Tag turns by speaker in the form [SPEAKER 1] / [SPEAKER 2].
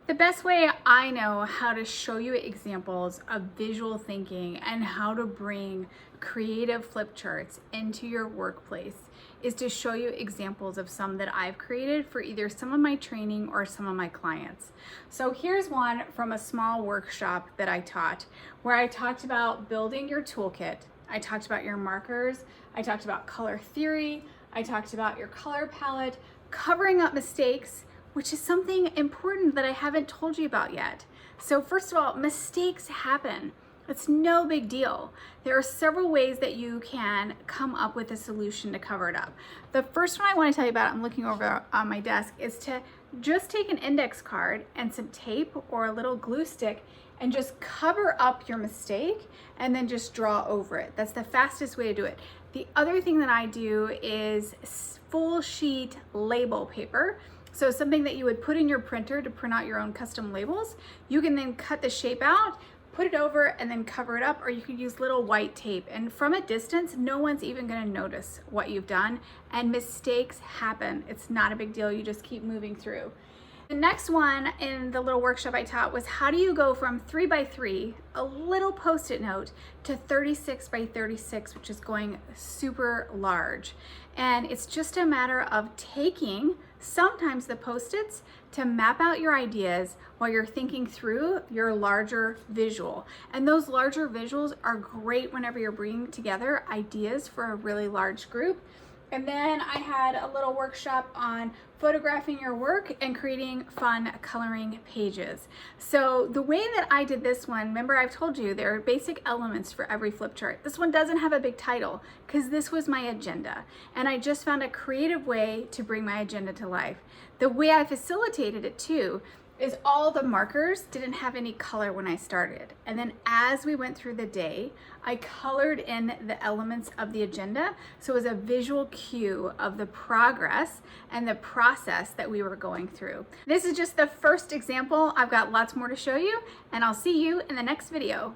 [SPEAKER 1] The best way I know how to show you examples of visual thinking and how to bring creative flip charts into your workplace is to show you examples of some that I've created for either some of my training or some of my clients. So here's one from a small workshop that I taught where I talked about building your toolkit. I talked about your markers. I talked about color theory. I talked about your color palette, covering up mistakes, which is something important that I haven't told you about yet. So first of all, mistakes happen. It's no big deal. There are several ways that you can come up with a solution to cover it up. The first one I want to tell you about, I'm looking over on my desk, is to just take an index card and some tape or a little glue stick and just cover up your mistake and then just draw over it. That's the fastest way to do it. The other thing that I do is full sheet label paper. So something that you would put in your printer to print out your own custom labels. You can then cut the shape out, put it over, and then cover it up, or you could use little white tape. And from a distance, no one's even gonna notice what you've done, and mistakes happen. It's not a big deal, you just keep moving through. The next one in the little workshop I taught was how do you go from 3x3, a little post-it note, to 36x36, which is going super large. And it's just a matter of taking sometimes the post-its to map out your ideas while you're thinking through your larger visual. And those larger visuals are great whenever you're bringing together ideas for a really large group. And then I had a little workshop on photographing your work and creating fun coloring pages. So the way that I did this one, remember I've told you there are basic elements for every flip chart. This one doesn't have a big title because this was my agenda. And I just found a creative way to bring my agenda to life. The way I facilitated it too is all the markers didn't have any color when I started. And then as we went through the day, I colored in the elements of the agenda. So it was a visual cue of the progress and the process that we were going through. This is just the first example. I've got lots more to show you, and I'll see you in the next video.